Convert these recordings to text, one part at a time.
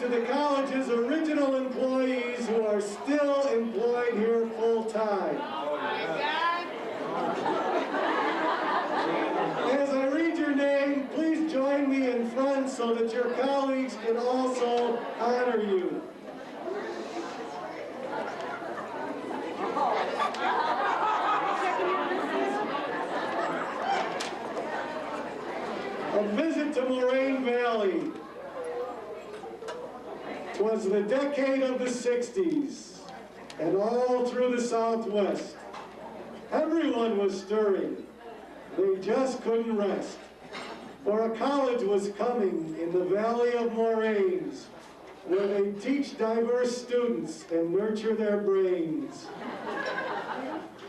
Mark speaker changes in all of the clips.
Speaker 1: to the college's original employees who are still employed here full-time. As I read your name, please join me in front so that your colleagues can also honor you. A visit to Moraine Valley. 'Twas the decade of the 60s, and all through the Southwest, everyone was stirring. They just couldn't rest, for a college was coming in the Valley of Moraines, where they teach diverse students and nurture their brains.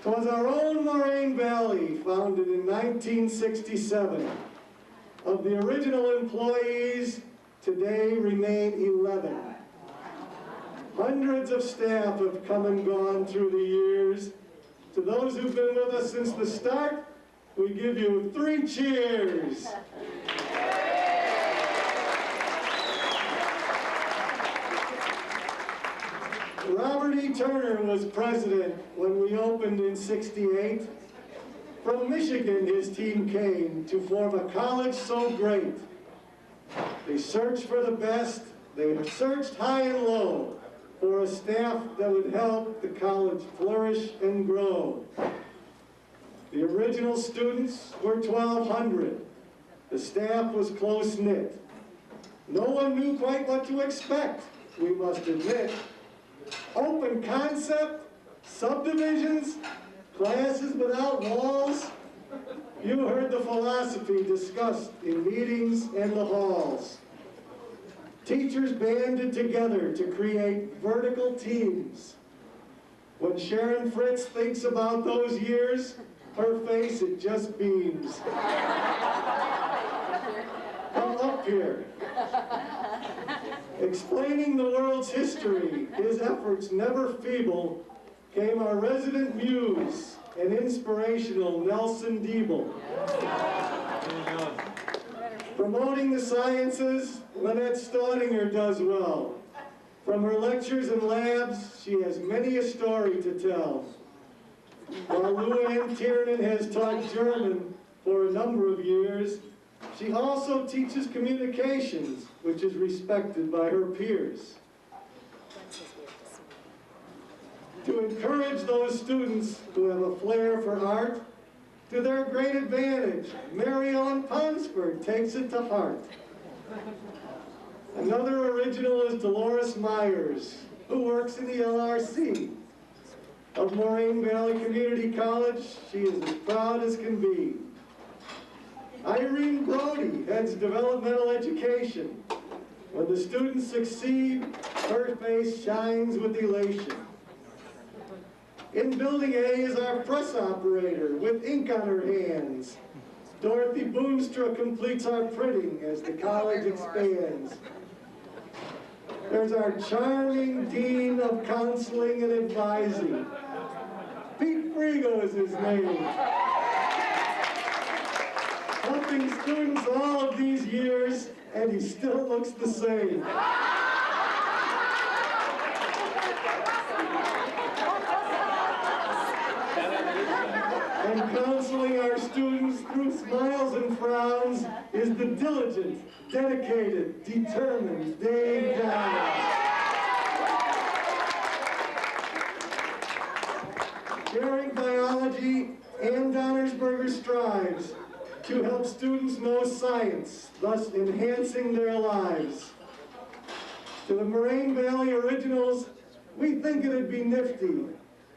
Speaker 1: 'Twas our own Moraine Valley, founded in 1967. Of the original employees, today remain 11. Hundreds of staff have come and gone through the years. To those who've been with us since the start, we give you 3 cheers. Robert E. Turner was president when we opened in '68. From Michigan, his team came to form a college so great. They searched for the best, they searched high and low for a staff that would help the college flourish and grow. The original students were 1,200. The staff was close-knit. No one knew quite what to expect, we must admit. Open concept, subdivisions, classes without walls. You heard the philosophy discussed in meetings and the halls. Teachers banded together to create vertical teams. When Sharon Fritz thinks about those years, her face, it just beams. Come up here. Explaining the world's history, his efforts never feeble, came our resident muse and inspirational Nelson Diebel. Promoting the sciences, Lynette Staudinger does well. From her lectures and labs, she has many a story to tell. While Luann Tiernan has taught German for a number of years, she also teaches communications, which is respected by her peers. To encourage those students who have a flair for art, to their great advantage, Mary Ellen Ponsford takes it to heart. Another original is Dolores Myers, who works in the LRC. Of Moraine Valley Community College, she is as proud as can be. Irene Brody heads developmental education. When the students succeed, her face shines with elation. In Building A is our press operator with ink on her hands. Dorothy Boonstra completes our printing as the college expands. There's our charming Dean of Counseling and Advising. Pete Frigo is his name. Helping students all of these years, and he still looks the same. And counseling our students through smiles and frowns is the diligent, dedicated, determined Dave Downs. Sharing biology, Ann Donnersberger strives to help students know science, thus enhancing their lives. To the Moraine Valley Originals, we think it'd be nifty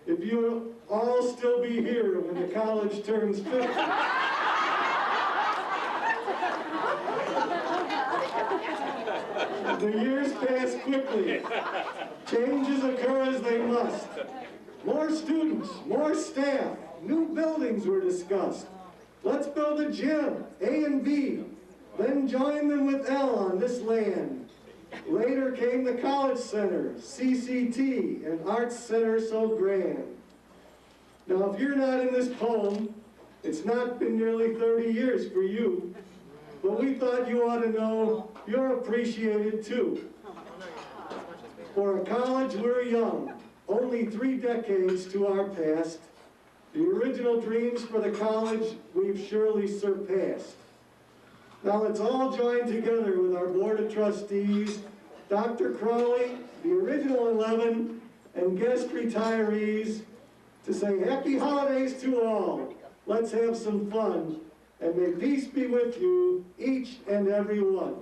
Speaker 1: if you all still be here when the college turns 50. The years pass quickly. Changes occur as they must. More students, more staff, new buildings were discussed. Let's build a gym, A and B, then join them with L on this land. Later came the College Center, CCT, and Arts Center so grand. Now, if you're not in this poem, it's not been nearly 30 years for you, but we thought you ought to know you're appreciated too. For a college, we're young, only 3 decades to our past. The original dreams for the college we've surely surpassed. Now let's all join together with our Board of Trustees, Dr. Crowley, the original 11, and guest retirees to say happy holidays to all. Let's have some fun, and may peace be with you, each and every one.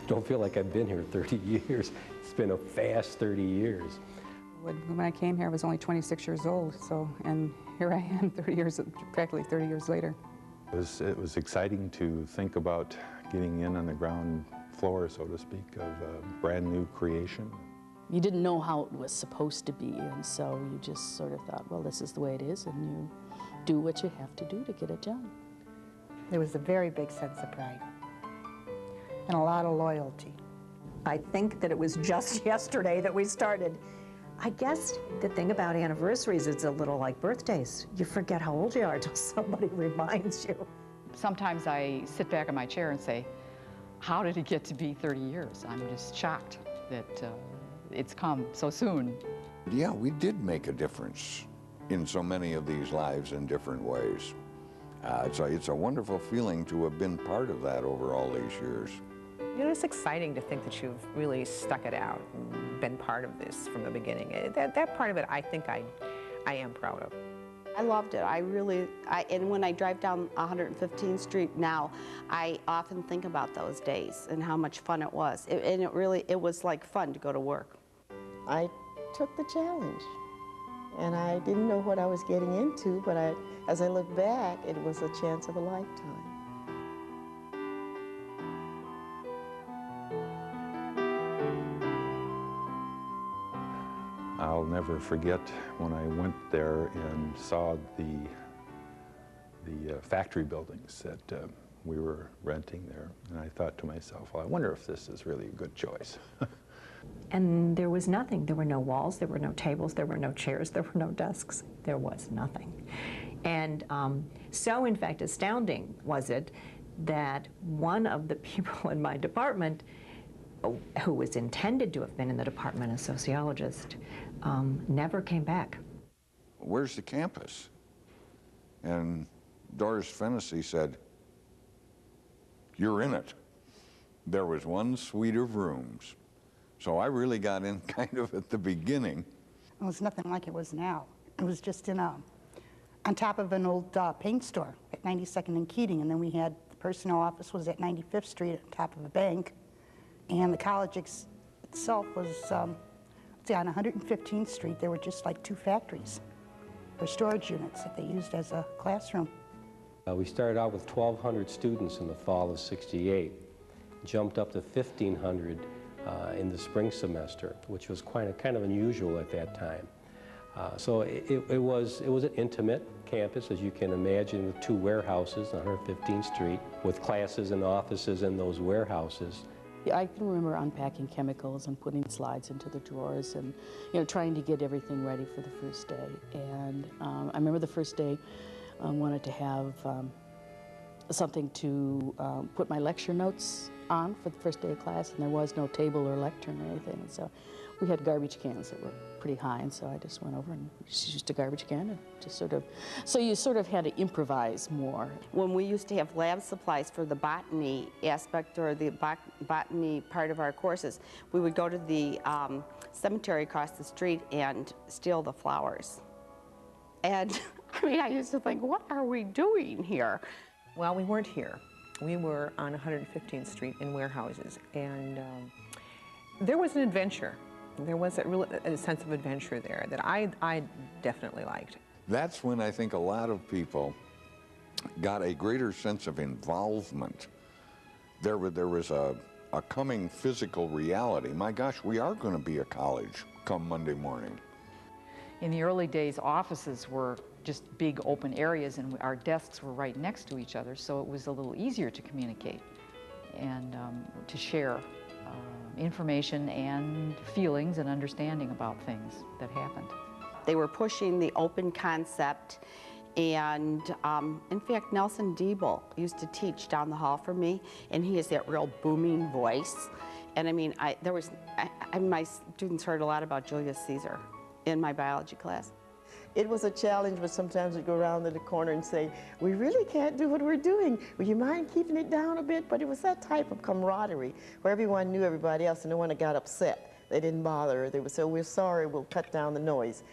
Speaker 2: Don't feel like I've been here 30 years. It's been a fast 30 years.
Speaker 3: When I came here, I was only 26 years old, and here I am practically 30 years later.
Speaker 4: It was exciting to think about getting in on the ground floor, so to speak, of a brand new creation.
Speaker 5: You didn't know how it was supposed to be, and so you just sort of thought, well, this is the way it is, and you do what you have to do to get it done.
Speaker 6: There was a very big sense of pride and a lot of loyalty.
Speaker 7: I think that it was just yesterday that we started. I guess the thing about anniversaries is a little like birthdays. You forget how old you are until somebody reminds you.
Speaker 3: Sometimes I sit back in my chair and say, how did it get to be 30 years? I'm just shocked that it's come so soon.
Speaker 8: Yeah, we did make a difference in so many of these lives in different ways. It's a wonderful feeling to have been part of that over all these years.
Speaker 9: You know, it's exciting to think that you've really stuck it out and been part of this from the beginning. That part of it, I think I am proud of.
Speaker 10: I loved it. And when I drive down 115th Street now, I often think about those days and how much fun it was. It was like fun to go to work.
Speaker 11: I took the challenge, and I didn't know what I was getting into, but as I look back, it was a chance of a lifetime.
Speaker 4: I'll never forget when I went there and saw the factory buildings that we were renting there, and I thought to myself, well, I wonder if this is really a good choice.
Speaker 7: And there was nothing. There were no walls, there were no tables, there were no chairs, there were no desks. There was nothing. And so, in fact, astounding was it that one of the people in my department, who was intended to have been in the department, a sociologist, never came back.
Speaker 8: Where's the campus? And Doris Fennessy said, you're in it. There was one suite of rooms. So I really got in kind of at the beginning.
Speaker 6: It was nothing like it was now. It was just on top of an old paint store at 92nd and Keating, and then we had the personnel office was at 95th Street on top of a bank, and the college itself was on 115th Street. There were just like 2 factories or storage units that they used as a classroom.
Speaker 2: We started out with 1,200 students in the fall of '68, jumped up to 1,500 in the spring semester, which was kind of unusual at that time. So it was an intimate campus, as you can imagine, with 2 warehouses on 115th Street, with classes and offices in those warehouses.
Speaker 5: I can remember unpacking chemicals and putting slides into the drawers and, trying to get everything ready for the first day. And I remember the first day I wanted to have something to put my lecture notes on for the first day of class, and there was no table or lectern or anything. And so we had garbage cans that were pretty high, and so I just went over and just used a garbage can and just so you sort of had to improvise more.
Speaker 10: When we used to have lab supplies for the botany aspect or the botany part of our courses, we would go to the cemetery across the street and steal the flowers. And I mean, I used to think, what are we doing here?
Speaker 9: Well, we weren't here. We were on 115th Street in warehouses, and there was an adventure. There was a sense of adventure there that I definitely liked.
Speaker 8: That's when I think a lot of people got a greater sense of involvement. There was a coming physical reality. My gosh, we are going to be a college come Monday morning.
Speaker 3: In the early days, offices were just big open areas, and our desks were right next to each other, so it was a little easier to communicate and to share information and feelings and understanding about things that happened.
Speaker 10: They were pushing the open concept, and in fact, Nelson Diebel used to teach down the hall from me, and he has that real booming voice. And I mean, my students heard a lot about Julius Caesar in my biology class.
Speaker 11: It was a challenge, but sometimes we'd go around to the corner and say, we really can't do what we're doing. Would you mind keeping it down a bit? But it was that type of camaraderie where everyone knew everybody else and no one got upset. They didn't bother. They would say, we're sorry, we'll cut down the noise.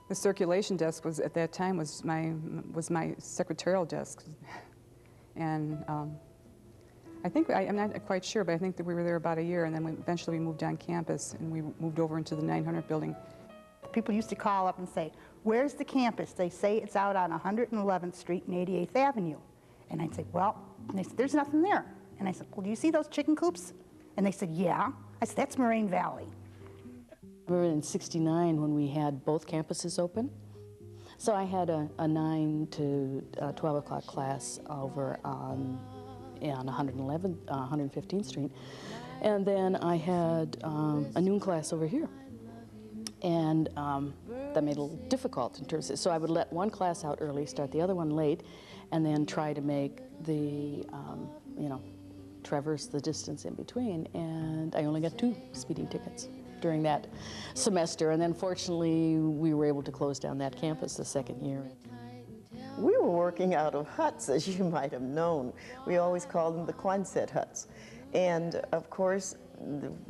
Speaker 12: The circulation desk was, at that time, was my secretarial desk. And I think, I'm not quite sure, but I think that we were there about a year, and then eventually we moved on campus and we moved over into the 900 building.
Speaker 6: People used to call up and say, where's the campus? They say it's out on 111th Street and 88th Avenue. And I'd say, well, and they said, there's nothing there. And I said, well, do you see those chicken coops? And they said, yeah. I said, that's Moraine Valley.
Speaker 5: I remember in '69 when we had both campuses open. So I had a 9 to 12 o'clock class over on 115th Street. And then I had a noon class over here. And that made it a little difficult in terms of, so I would let one class out early, start the other one late, and then try to make the, traverse the distance in between. And I only got 2 speeding tickets during that semester. And then fortunately, we were able to close down that campus the second year.
Speaker 11: We were working out of huts, as you might have known. We always called them the Quonset huts. And of course,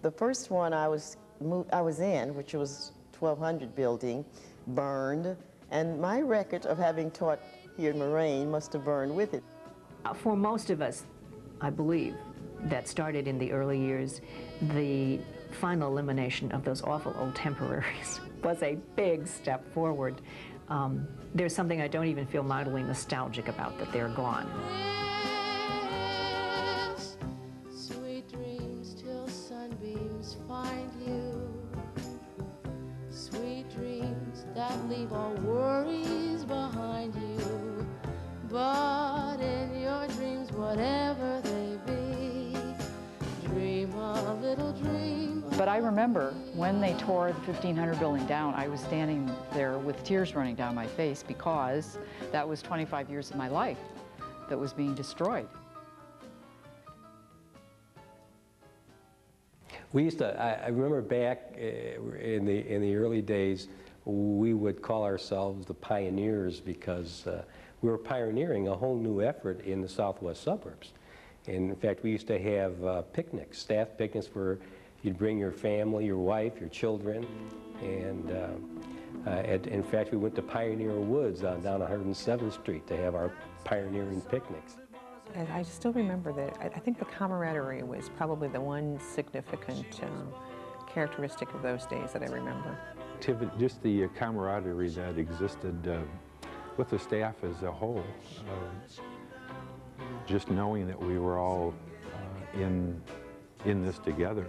Speaker 11: the first one I was in, which was 1200 building, burned, and my record of having taught here in Moraine must have burned with it.
Speaker 7: For most of us, I believe, that started in the early years, the final elimination of those awful old temporaries was a big step forward. There's something I don't even feel mildly nostalgic about, that they're gone.
Speaker 13: Sweet dreams till sunbeams find you. Sweet dreams that leave all worries behind you. But in your dreams, whatever they be, dream a little dream.
Speaker 3: But I remember when they tore the 1500 building down, I was standing there with tears running down my face because that was 25 years of my life that was being destroyed.
Speaker 2: We used to, I remember back in the early days, we would call ourselves the pioneers because we were pioneering a whole new effort in the southwest suburbs. And in fact, we used to have picnics, staff picnics, where you'd bring your family, your wife, your children, and in fact, we went to Pioneer Woods down 107th Street to have our pioneering picnics.
Speaker 9: And I still remember that. I think the camaraderie was probably the one significant characteristic of those days that I remember.
Speaker 4: Just the camaraderie that existed with the staff as a whole. Just knowing that we were all in this together.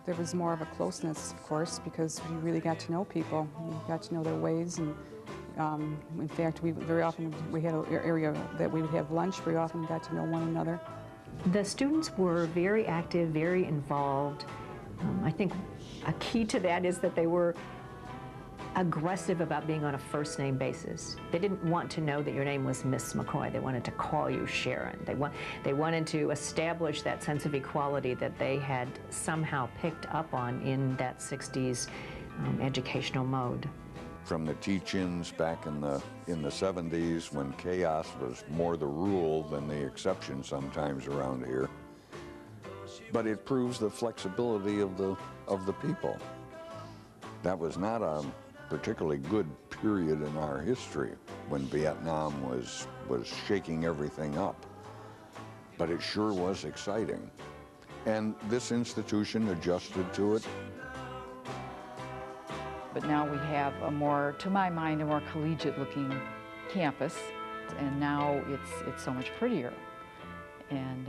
Speaker 12: there was more of a closeness, of course, because we really got to know people. We got to know their ways, and in fact, very often we had an area that we would have lunch. We often got to know one another.
Speaker 7: The students were very active, very involved. I think a key to that is that they were aggressive about being on a first-name basis. They didn't want to know that your name was Miss McCoy. They wanted to call you Sharon. They wanted to establish that sense of equality that they had somehow picked up on in that 60s educational mode.
Speaker 8: From the teach-ins back in the 70s, when chaos was more the rule than the exception sometimes around here. But it proves the flexibility of the people. That was not a particularly good period in our history when Vietnam was shaking everything up. But it sure was exciting. And this institution adjusted to it.
Speaker 3: But now we have a more, to my mind, a more collegiate-looking campus, and now it's so much prettier. And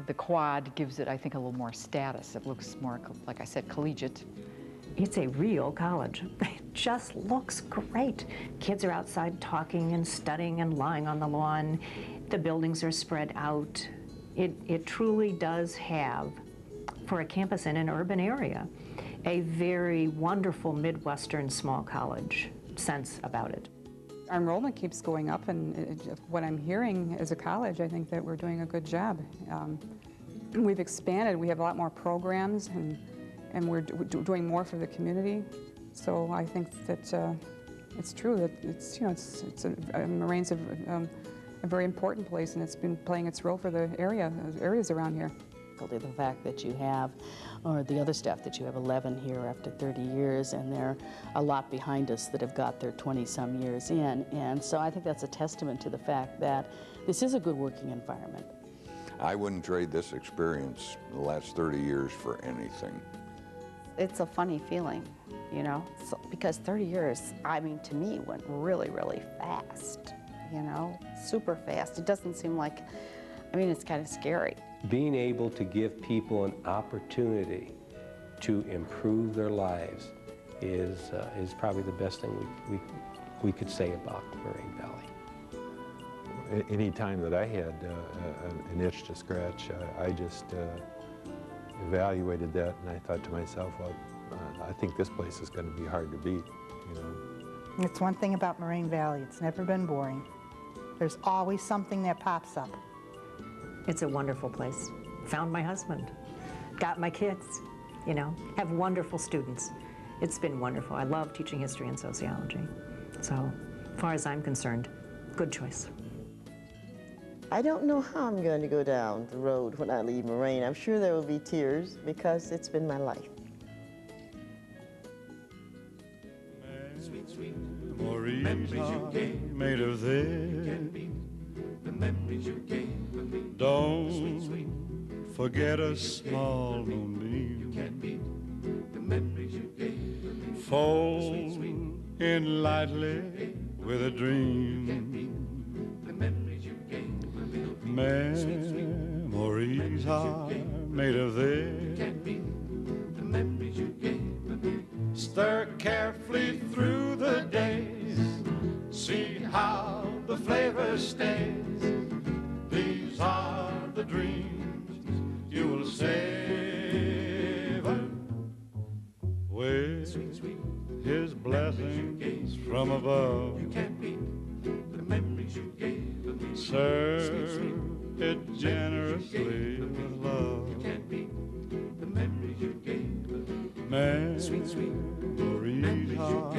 Speaker 3: the quad gives it, I think, a little more status. It looks more, like I said, collegiate.
Speaker 7: It's a real college. It just looks great. Kids are outside talking and studying and lying on the lawn. The buildings are spread out. It truly does have, for a campus in an urban area, a very wonderful Midwestern small college sense about it.
Speaker 12: Our enrollment keeps going up, and what I'm hearing as a college, I think that we're doing a good job. We've expanded. We have a lot more programs, and we're doing more for the community. So I think that it's true that Moraine's a very important place, and it's been playing its role for the areas around here.
Speaker 5: The fact that you have, or the other staff that you have 11 here after 30 years, and there are a lot behind us that have got their 20-some years in. And so I think that's a testament to the fact that this is a good working environment.
Speaker 8: I wouldn't trade this experience the last 30 years for anything.
Speaker 10: It's a funny feeling, you know, because 30 years, I mean, to me, went really, really fast, you know, super fast. It doesn't seem like, I mean, it's kind of scary.
Speaker 2: Being able to give people an opportunity to improve their lives is probably the best thing we could say about Moraine Valley.
Speaker 4: Any time that I had an itch to scratch, I just evaluated that, and I thought to myself, well, I think this place is going to be hard to beat, you know.
Speaker 6: It's one thing about Moraine Valley, it's never been boring. There's always something that pops up.
Speaker 7: It's a wonderful place. Found my husband, got my kids, you know, have wonderful students. It's been wonderful. I love teaching history and sociology. So, as far as I'm concerned, good choice.
Speaker 11: I don't know how I'm going to go down the road when I leave Moraine. I'm sure there will be tears because it's been my life.
Speaker 14: Sweet, sweet memories you gave made of this. The memories you gave me. Don't forget a small moonbeam. You can't beat the memories you gave me. Fold in lightly with a dream. The memories you gave me. Memories are made of this. You can't beat the memories you gave me. Stir carefully through the days. See how the flavor stays. These are the dreams you will savor with his blessings from above. You can't beat the memories you gave me. Serve it generously with love. You can't beat the memories you gave me. Memories are